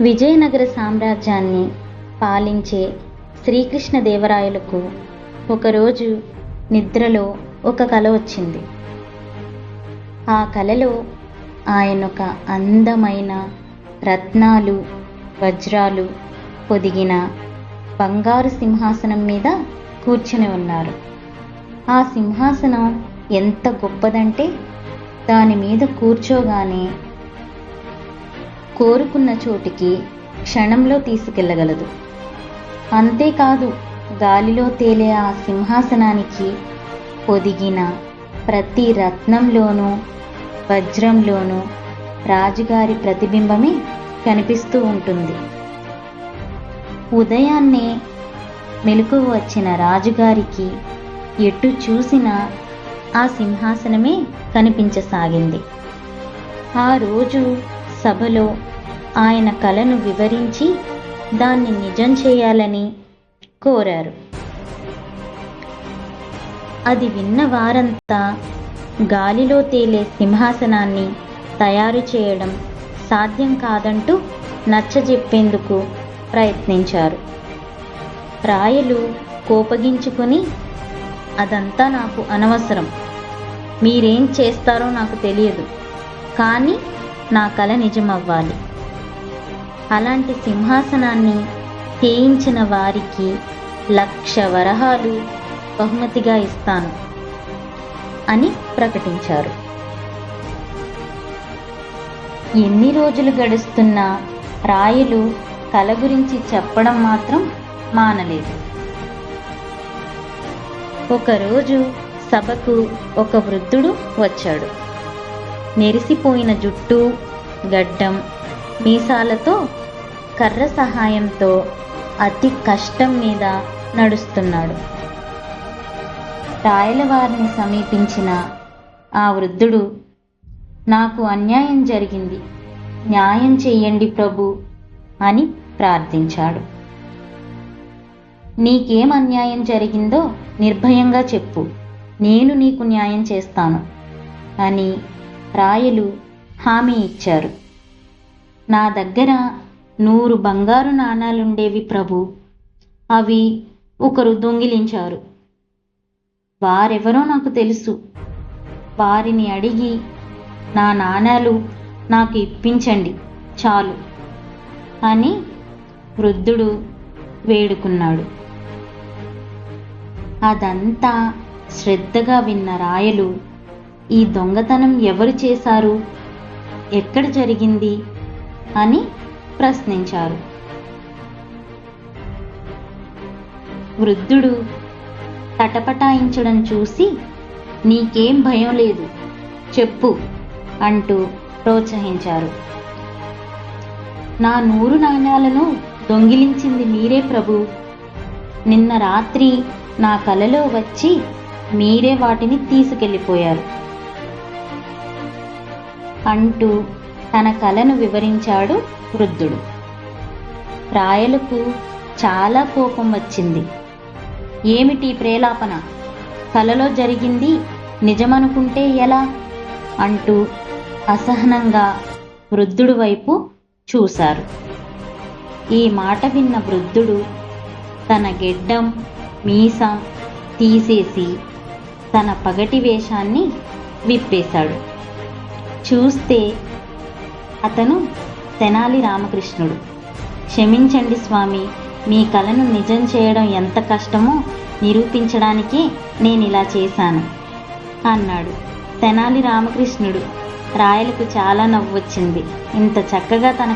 విజయనగర సామ్రాజ్యాన్ని పాలించే శ్రీకృష్ణదేవరాయలకు ఒకరోజు నిద్రలో ఒక కల వచ్చింది. ఆ కలలో ఆయనొక అందమైన రత్నాలు వజ్రాలు పొదిగిన బంగారు సింహాసనం మీద కూర్చుని ఉన్నారు. ఆ సింహాసనం ఎంత గొప్పదంటే దాని మీద కూర్చోగానే కోరుకున్న చోటికి క్షణంలో తీసుకెళ్ళగలదు. అంతేకాదు, గాలిలో తేలే ఆ సింహాసనానికి పొదిగిన ప్రతి రత్నంలోనూ వజ్రంలోనూ రాజుగారి ప్రతిబింబమే కనిపిస్తూ ఉంటుంది. ఉదయాన్నే మెలకువ వచ్చిన రాజుగారికి ఎటు చూసినా ఆ సింహాసనమే కనిపించసాగింది. ఆ రోజు సభలో ఆయన కలను వివరించి దాన్ని నిజం చేయాలని కోరారు. అది విన్న వారంతా గాలిలో తేలే సింహాసనాన్ని తయారు చేయడం సాధ్యం కాదంటూ నచ్చజెప్పేందుకు ప్రయత్నించారు. రాయలు కోపగించుకొని, అదంతా నాకు అనవసరం, మీరేం చేస్తారో నాకు తెలియదు, కానీ నా కల నిజమవ్వాలి. అలాంటి సింహాసనాన్ని చేయించిన వారికి 1,00,000 వరహాలు బహుమతిగా ఇస్తాను అని ప్రకటించారు. ఎన్ని రోజులు గడుస్తున్నా రాయలు కల గురించి చెప్పడం మాత్రం మానలేదు. ఒకరోజు సభకు ఒక వృద్ధుడు వచ్చాడు. నెరిసిపోయిన జుట్టు, గడ్డం, మీసాలతో కర్ర సహాయంతో అతి కష్టం మీద నడుస్తున్నాడు. రాయలవారిని సమీపించిన ఆ వృద్ధుడు, నాకు అన్యాయం జరిగింది, న్యాయం చెయ్యండి ప్రభు అని ప్రార్థించాడు. నీకేం అన్యాయం జరిగిందో నిర్భయంగా చెప్పు, నేను నీకు న్యాయం చేస్తాను అని రాయలు హామీ ఇచ్చారు. నా దగ్గర 100 బంగారు నాణాలుండేవి ప్రభు, అవి ఒకరు దొంగిలించారు. వారెవరో నాకు తెలుసు, వారిని అడిగి నా నాణాలు నాకు ఇప్పించండి చాలు అని వృద్ధుడు వేడుకున్నాడు. అదంతా శ్రద్ధగా విన్న రాయలు, ఈ దొంగతనం ఎవరు చేశారు, ఎక్కడ జరిగింది అని ప్రశ్నించారు. వృద్ధుడు తటపటాయించడం చూసి, నీకేం భయం లేదు, చెప్పు అంటూ ప్రోత్సహించారు. నా 100 నాణ్యాలను దొంగిలించింది మీరే ప్రభు, నిన్న రాత్రి నా కలలో వచ్చి మీరే వాటిని తీసుకెళ్ళిపోయారు అంటూ తన కలను వివరించాడు వృద్ధుడు. రాయలకు చాలా కోపం వచ్చింది. ఏమిటి ప్రేలాపన, కలలో జరిగింది నిజమనుకుంటే ఎలా అంటూ అసహనంగా వృద్ధుడు వైపు చూశారు. ఈ మాట విన్న వృద్ధుడు తన గెడ్డం మీసం తీసేసి తన పగటి వేషాన్ని విప్పేశాడు. చూస్తే అతను తెనాలి రామకృష్ణుడు. క్షమించండి స్వామి, మీ కలను నిజం చేయడం ఎంత కష్టమో నిరూపించడానికే నేనిలా చేశాను అన్నాడు. తెనాలి రామకృష్ణుడు రాయలకు చాలా నవ్వొచ్చింది. ఇంత చక్కగా తన